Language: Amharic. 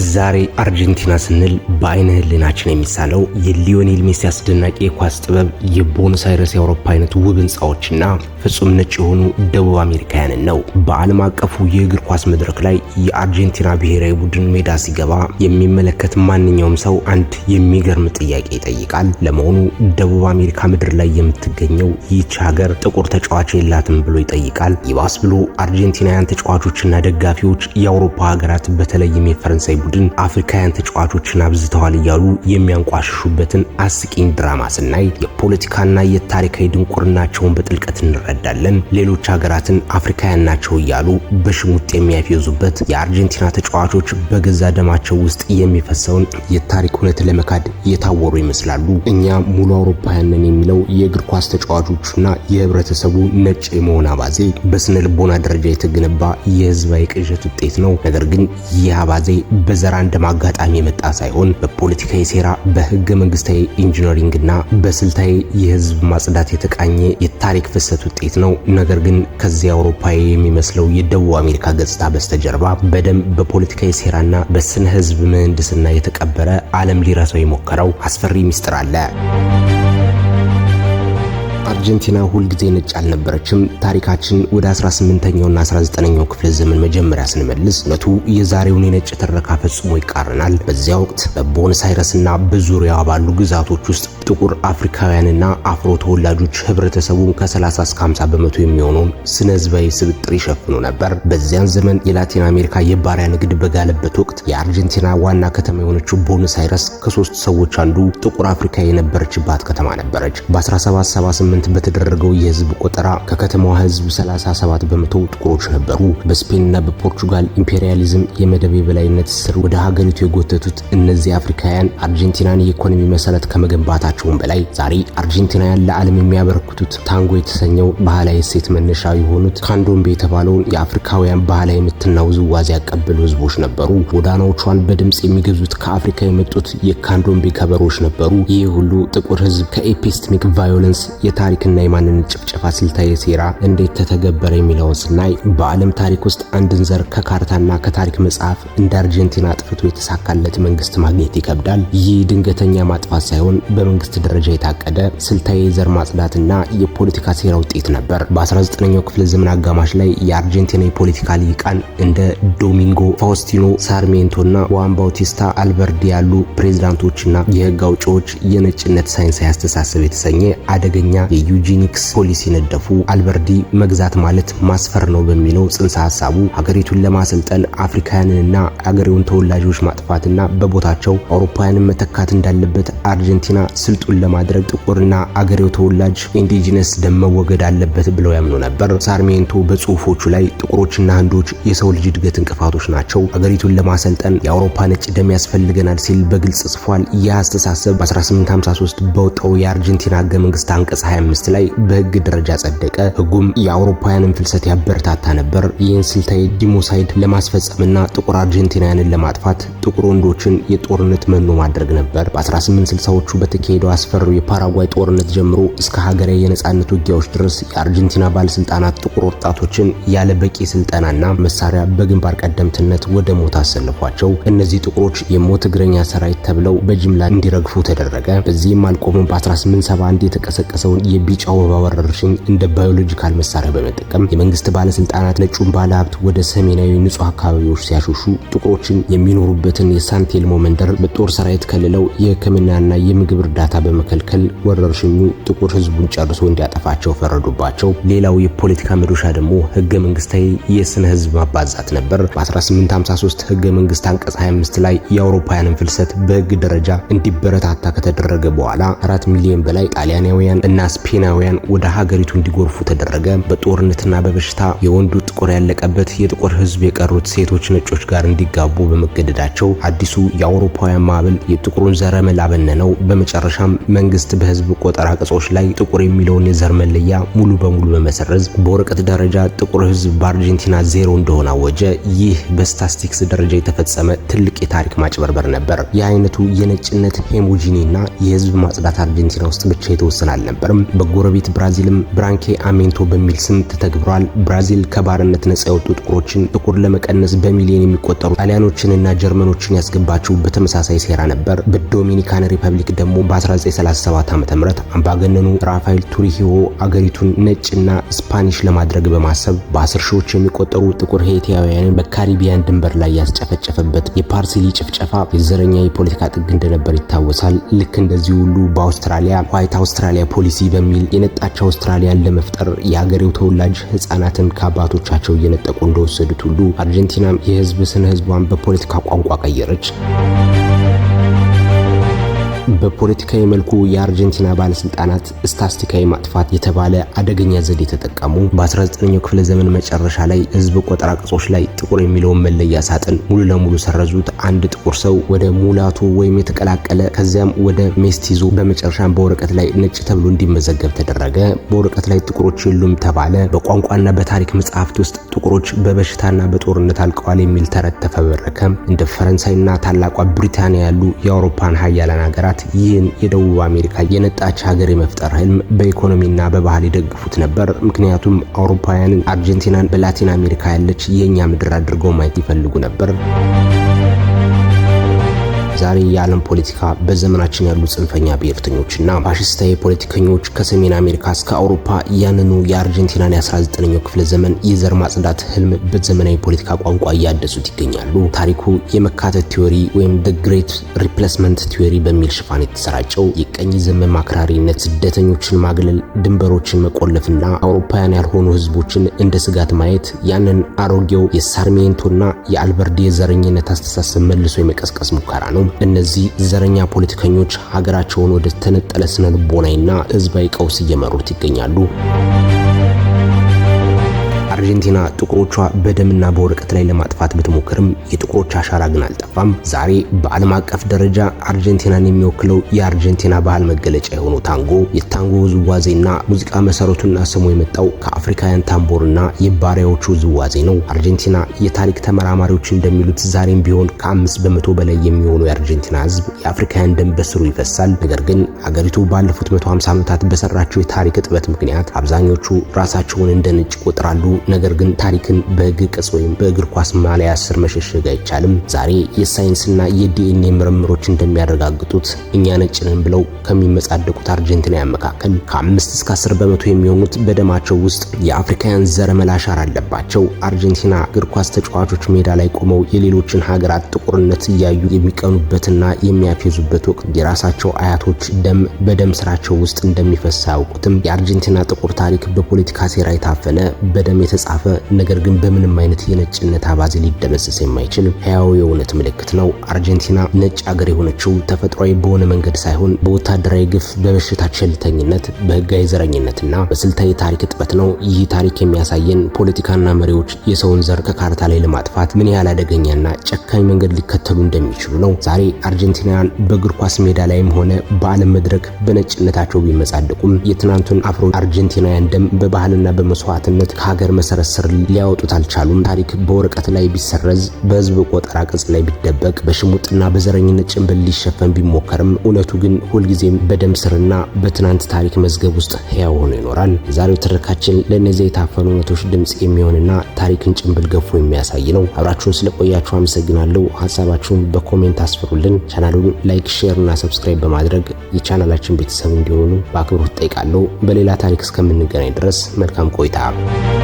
ዛሬ አርጀንቲና ስንል በአይነ ህሊናችን የሚሳለው የሊዮኔል ሜሲ አስደናቂ የኳስ ጥበብ፣ የቦኖስ አይረስ የአውሮፓ አይነት ውብ ህንፃዎችና ፍጹም ነጭ የሆኑ ደቡብ አሜሪካውያንን ነው። በዓለም አቀፉ የእግር ኳስ መድረክ ላይ የአርጀንቲና ብሔራዊ ቡድን ሜዳ ሲገባ የሚመለከት ማንኛውም ሰው አንድ የሚገርም ጥያቄ ይጠይቃል። ለመሆኑ ደቡብ አሜሪካ ምድር ላይ የምትገኘው ይህች ሀገር ጥቁር ተጫዋች የላትም ብሎ ይጠይቃል። ይባስ ብሎ አርጀንቲናውያን ተጫዋቾችና ደጋፊዎች የአውሮፓ ሀገራት በተለይም የፈረንሳይ ቡድን አፍሪካውያን ተጫዋቾችን አብዝተዋል እያሉ የሚያንቋሽሹበትን አስቂኝ ድራማ ስናይ የፖለቲካና የታሪካዊ ድንቁርናቸውን በጥልቀት እንረዳለን። ሌሎች ሀገራትን አፍሪካውያን ናቸው እያሉ በሽሙጥ የሚያፌዙበት የአርጀንቲና ተጫዋቾች በገዛ ደማቸው ውስጥ የሚፈሰውን የታሪክ እውነት ለመካድ የታወሩ ይመስላሉ። እኛ ሙሉ አውሮፓውያንን የሚለው የእግር ኳስ ተጫዋቾችና የህብረተሰቡ ነጭ የመሆን አባዜ በስነ ልቦና ደረጃ የተገነባ የህዝባዊ ቅዠት ውጤት ነው። ነገር ግን ይህ አባዜ በዘር አንድም አጋጣሚ የመጣ ሳይሆን በፖለቲካዊ ሴራ፣ በህገ መንግስታዊ ኢንጂነሪንግና በስልታዊ የህዝብ ማጽዳት የተቃኘ የታሪክ ፍሰት ውጤት ነው። ነገር ግን ከዚህ አውሮፓዊ የሚመስለው የደቡብ አሜሪካ ገጽታ በስተጀርባ በደም በፖለቲካዊ ሴራና በስነ ህዝብ ምህንድስና የተቀበረ ዓለም ሊረሳው የሞከረው አስፈሪ ሚስጥር አለ። አርጀንቲና ሁልጊዜ ነጭ አልነበረችም። ታሪካችን ወደ 18ኛውና 19ኛው ክፍለ ዘመን መጀመሪያ ስንመልስ እውነቱ የዛሬውን የነጭ ትረካ ፈጽሞ ይቃረናል። በዚያ ወቅት በቦኖስ አይረስና በዙሪያዋ ባሉ ግዛቶች ውስጥ ጥቁር አፍሪካውያንና አፍሮ ተወላጆች ህብረተሰቡን ከ30 እስከ 50 በመቶ የሚሆነውን ስነ ህዝባዊ ስብጥር ይሸፍኑ ነበር። በዚያን ዘመን የላቲን አሜሪካ የባሪያ ንግድ በጋለበት ወቅት የአርጀንቲና ዋና ከተማ የሆነችው ቦኖስ አይረስ ከሶስት ሰዎች አንዱ ጥቁር አፍሪካዊ የነበረችባት ከተማ ነበረች። በ1778 በተደረገው የህዝብ ቆጠራ ከከተማዋ ህዝብ 37 በመቶ ጥቁሮች ነበሩ። በስፔንና በፖርቹጋል ኢምፔሪያሊዝም የመደብ የበላይነት ስር ወደ ሀገሪቱ የጎተቱት እነዚህ አፍሪካውያን አርጀንቲናን የኢኮኖሚ መሰረት ከመገንባታቸውም በላይ ዛሬ አርጀንቲናውያን ለዓለም የሚያበረክቱት ታንጎ የተሰኘው ባህላዊ እሴት መነሻ የሆኑት ካንዶምቤ የተባለውን የአፍሪካውያን ባህላዊ ምትና ውዝዋዜ ያቀበሉ ህዝቦች ነበሩ። ጎዳናዎቿን በድምፅ የሚገዙት ከአፍሪካ የመጡት የካንዶምቤ ከበሮች ነበሩ። ይህ ሁሉ ጥቁር ህዝብ ከኤፒስቴሚክ ቫዮለንስ የታሪክና የማንነት ጭፍጨፋ ስልታዊ ሴራ እንዴት ተተገበረ የሚለውን ስናይ በዓለም ታሪክ ውስጥ አንድን ዘር ከካርታና ከታሪክ መጽሐፍ እንደ አርጀንቲና አጥፍቶ የተሳካለት መንግስት ማግኘት ይከብዳል። ይህ ድንገተኛ ማጥፋት ሳይሆን በመንግስት ደረጃ የታቀደ ስልታዊ የዘር ማጽዳትና የፖለቲካ ሴራ ውጤት ነበር። በ19ኛው ክፍለ ዘመን አጋማሽ ላይ የአርጀንቲና የፖለቲካ ሊቃን እንደ ዶሚንጎ ፋውስቲኖ ሳርሜንቶና ዋን ባውቲስታ አልበርዲ ያሉ ፕሬዝዳንቶችና የህግ አውጪዎች የነጭነት ሳይንሳዊ አስተሳሰብ የተሰኘ አደገኛ የዩጂኒክስ ፖሊሲ ነደፉ። አልበርዲ መግዛት ማለት ማስፈር ነው በሚለው ጽንሰ ሐሳቡ ሀገሪቱን ለማሰልጠን አፍሪካውያንንና አገሬውን ተወላጆች ማጥፋትና በቦታቸው አውሮፓውያንን መተካት እንዳለበት፣ አርጀንቲና ስልጡን ለማድረግ ጥቁርና አገሬው ተወላጅ ኢንዲጂነስ ደም መወገድ አለበት ብለው ያምኑ ነበር። ሳርሜንቶ በጽሁፎቹ ላይ ጥቁሮችና ህንዶች የሰው ልጅ እድገት እንቅፋቶች ናቸው፣ ሀገሪቱን ለማሰልጠን የአውሮፓ ነጭ ደም ያስፈልገናል ሲል በግልጽ ጽፏል። ይህ አስተሳሰብ በ1853 በወጣው የአርጀንቲና ህገ መንግስት አንቀጽ 25 ላይ በህግ ደረጃ ጸደቀ። ህጉም የአውሮፓውያንን ፍልሰት ያበረታታ ነበር። ይህን ስልታዊ ዲሞሳይድ ለማስፈጸምና ጥቁር አርጀንቲናውያንን ለማጥፋት ጥቁር ወንዶችን የጦርነት መኖ ማድረግ ነበር። በ1860ዎቹ በተካሄደው አስፈሪው የፓራጓይ ጦርነት ጀምሮ እስከ ሀገራዊ የነጻነት ውጊያዎች ድረስ የአርጀንቲና ባለስልጣናት ጥቁር ወጣቶችን ያለ በቂ ስልጠናና መሳሪያ በግንባር ቀደምትነት ወደ ሞት አሰልፏቸው። እነዚህ ጥቁሮች የሞት እግረኛ ሰራዊት ተብለው በጅምላ እንዲረግፉ ተደረገ። በዚህም አልቆመም። በ1871 የተቀሰቀሰውን የቢጫ ወባ ወረርሽኝ እንደ ባዮሎጂካል መሳሪያ በመጠቀም የመንግስት ባለስልጣናት ነጩን ባለሀብት ወደ ሰሜናዊ ንጹህ አካባቢዎች ሲያሾሹ ጥቁሮችን የሚኖሩበትን የሳንቴልሞ መንደር በጦር ሰራዊት ከልለው የሕክምናና የምግብ እርዳታ በመከልከል ወረርሽኙ ጥቁር ህዝቡን ጨርሶ እንዲያጠፋቸው ፈረዱባቸው። ሌላው የፖለቲካ መዶሻ ደግሞ ህገ መንግስታዊ የስነ ህዝብ ማባዛት ነበር። በ1853 ህገ መንግስት አንቀጽ 25 ላይ የአውሮፓውያንን ፍልሰት በህግ ደረጃ እንዲበረታታ ከተደረገ በኋላ 4 ሚሊዮን በላይ ጣሊያናውያን እና ስፔናውያን ወደ ሀገሪቱ እንዲጎርፉ ተደረገ። በጦርነትና በበሽታ የወንዱ ጥቁር ያለቀበት የጥቁር ህዝብ የቀሩት ሴቶች ነጮች ጋር እንዲጋቡ በመገደዳቸው አዲሱ የአውሮፓውያን ማዕበል የጥቁሩን ዘረመል አበነነው። በመጨረሻም መንግስት በህዝብ ቆጠራ ቅጾች ላይ ጥቁር የሚለውን የዘር መለያ ሙሉ በሙሉ በመሰረዝ በወረቀት ደረጃ ጥቁር ህዝብ በአርጀንቲና ዜሮ እንደሆነ አወጀ። ይህ በስታቲስቲክስ ደረጃ የተፈጸመ ትልቅ የታሪክ ማጭበርበር ነበር። የአይነቱ የነጭነት ሄሞጂኒና የህዝብ ማጽዳት አርጀንቲና ውስጥ ብቻ የተወሰነ አልነበረም። በጎረቤት ብራዚልም ብራንኬ አሜንቶ በሚል ስም ተተግብሯል። ብራዚል ከባርነት ነጻ የወጡ ጥቁሮችን ጥቁር ለመቀነስ በሚሊዮን የሚቆጠሩ ጣሊያኖችንና ጀርመኖችን ያስገባችው በተመሳሳይ ሴራ ነበር። በዶሚኒካን ሪፐብሊክ ደግሞ በ1937 ዓ.ም አምባገነኑ ራፋኤል ቱሪሂዮ አገሪቱን ነጭና ስፓኒሽ ለማድረግ በማሰብ በ10 ሺዎች የሚቆጠሩ ጥቁር ሄይቲያውያንን በካሪቢያን ድንበር ላይ ያስጨፈጨፈበት የፓርሲሊ ጭፍጨፋ የዘረኛ የፖለቲካ ጥግ እንደነበር ይታወሳል። ልክ እንደዚህ ሁሉ በአውስትራሊያ ዋይት አውስትራሊያ ፖሊሲ በሚል የነጣች አውስትራሊያን ለመፍጠር የሀገሬው ተወላጅ ህፃናትን ከአባቶቻቸው እየነጠቁ እንደወሰዱት ሁሉ አርጀንቲናም የህዝብ ስነ ህዝቧን በፖለቲካ ቋንቋ ቀየረች። በፖለቲካዊ መልኩ የአርጀንቲና ባለስልጣናት ስታስቲካዊ ማጥፋት የተባለ አደገኛ ዘዴ ተጠቀሙ። በ19ኛው ክፍለ ዘመን መጨረሻ ላይ ህዝብ ቆጠራ ቅጾች ላይ ጥቁር የሚለውን መለያ ሳጥን ሙሉ ለሙሉ ሰረዙት። አንድ ጥቁር ሰው ወደ ሙላቶ ወይም የተቀላቀለ ከዚያም ወደ ሜስቲዞ በመጨረሻም በወረቀት ላይ ነጭ ተብሎ እንዲመዘገብ ተደረገ። በወረቀት ላይ ጥቁሮች የሉም ተባለ። በቋንቋና በታሪክ መጽሐፍት ውስጥ ጥቁሮች በበሽታና በጦርነት አልቀዋል የሚል ተረት ተፈበረከ። እንደ ፈረንሳይና ታላቋ ብሪታንያ ያሉ የአውሮፓን ሀያላን ሀገራት ይህን የደቡብ አሜሪካ የነጣች ሀገር የመፍጠር ህልም በኢኮኖሚና በባህል ይደግፉት ነበር። ምክንያቱም አውሮፓውያንን አርጀንቲናን በላቲን አሜሪካ ያለች የኛ ምድር አድርገው ማየት ይፈልጉ ነበር። ዛሬ የዓለም ፖለቲካ በዘመናችን ያሉ ጽንፈኛ ብሔርተኞችና ፋሽስታዊ ፖለቲከኞች ከሰሜን አሜሪካ እስከ አውሮፓ ያንኑ የአርጀንቲናን የ19ኛው ክፍለ ዘመን የዘር ማጽዳት ህልም በዘመናዊ ፖለቲካ ቋንቋ እያደሱት ይገኛሉ። ታሪኩ የመካተት ቲዮሪ ወይም the great replacement theory በሚል ሽፋን የተሰራጨው የቀኝ ዘመም አክራሪነት፣ ስደተኞችን ማግለል፣ ድንበሮችን መቆለፍና አውሮፓውያን ያልሆኑ ህዝቦችን እንደ ስጋት ማየት ያንን አሮጌው የሳርሜንቶና የአልበርዴ የዘረኝነት አስተሳሰብ መልሶ የመቀስቀስ ሙከራ ነው። እነዚህ ዘረኛ ፖለቲከኞች ሀገራቸውን ወደ ተነጠለ ስነ ልቦናዊና ህዝባዊ ቀውስ እየመሩት ይገኛሉ። አርጀንቲና ጥቁሮቿ በደምና በወረቀት ላይ ለማጥፋት ብትሞክርም የጥቁሮች አሻራ ግን አልጠፋም። ዛሬ በዓለም አቀፍ ደረጃ አርጀንቲናን የሚወክለው የአርጀንቲና ባህል መገለጫ የሆነው ታንጎ የታንጎ ውዝዋዜና ሙዚቃ መሰረቱና ስሙ የመጣው ከአፍሪካውያን ታምቦርና የባሪያዎቹ ውዝዋዜ ነው። አርጀንቲና የታሪክ ተመራማሪዎች እንደሚሉት ዛሬም ቢሆን ከ5 በመቶ በላይ የሚሆኑ የአርጀንቲና ህዝብ የአፍሪካውያን ደም በስሩ ይፈሳል። ነገር ግን አገሪቱ ባለፉት 150 ዓመታት በሰራቸው የታሪክ እጥበት ምክንያት አብዛኞቹ ራሳቸውን እንደ ነጭ ይቆጥራሉ። ነገር ግን ታሪክን በህግ ቅጽ ወይም በእግር ኳስ ማሊያ ስር መሸሸግ አይቻልም። ዛሬ የሳይንስና የዲኤንኤ ምርምሮች እንደሚያረጋግጡት እኛ ነጭ ነን ብለው ከሚመጻደቁት አርጀንቲናውያን መካከል ከ5 እስከ 10 በመቶ የሚሆኑት በደማቸው ውስጥ የአፍሪካውያን ዘረመል አሻራ አለባቸው። አርጀንቲና እግር ኳስ ተጫዋቾች ሜዳ ላይ ቆመው የሌሎችን ሀገራት ጥቁርነት እያዩ የሚቀኑበትና የሚያፌዙበት ወቅት የራሳቸው አያቶች ደም በደም ስራቸው ውስጥ እንደሚፈሳ ያውቁትም። የአርጀንቲና ጥቁር ታሪክ በፖለቲካ ሴራ የታፈነ በደም የተጻፈ ነገር ግን በምንም አይነት የነጭነት አባዜ ሊደመሰስ የማይችል ሕያው የእውነት ምልክት ነው። አርጀንቲና ነጭ አገር የሆነችው ተፈጥሯዊ በሆነ መንገድ ሳይሆን በወታደራዊ ግፍ፣ በበሽታ ቸልተኝነት፣ በህጋዊ ዘረኝነትና በስልታዊ ታሪክ እጥበት ነው። ይህ ታሪክ የሚያሳየን ፖለቲካና መሪዎች የሰውን ዘር ከካርታ ላይ ለማጥፋት ምን ያህል አደገኛና ጨካኝ መንገድ ሊከተሉ እንደሚችሉ ነው። ዛሬ አርጀንቲናውያን በእግር ኳስ ሜዳ ላይም ሆነ በዓለም መድረክ በነጭነታቸው ቢመጻደቁም የትናንቱን አፍሮ አርጀንቲናውያን ደም በባህልና በመስዋዕትነት ከሀገር መሰረት ስር ሊያወጡት አልቻሉም። ታሪክ በወረቀት ላይ ቢሰረዝ፣ በህዝብ ቆጠራ ቅጽ ላይ ቢደበቅ፣ በሽሙጥና በዘረኝነት ጭንብል ሊሸፈን ቢሞከርም እውነቱ ግን ሁልጊዜም በደም ስርና በትናንት ታሪክ መዝገብ ውስጥ ሕያው ሆኖ ይኖራል። የዛሬው ትረካችን ለእነዚህ የታፈኑ እውነቶች ድምጽ የሚሆንና ታሪክን ጭንብል ገፎ የሚያሳይ ነው። አብራችሁን ስለቆያችሁ አመሰግናለሁ። ሀሳባችሁን በኮሜንት አስፍሩልን። ቻናሉን ላይክ፣ ሼር እና ሰብስክራይብ በማድረግ የቻናላችን ቤተሰብ እንዲሆኑ በአክብሮት ጠይቃለሁ። በሌላ ታሪክ እስከምንገናኝ ድረስ መልካም ቆይታ።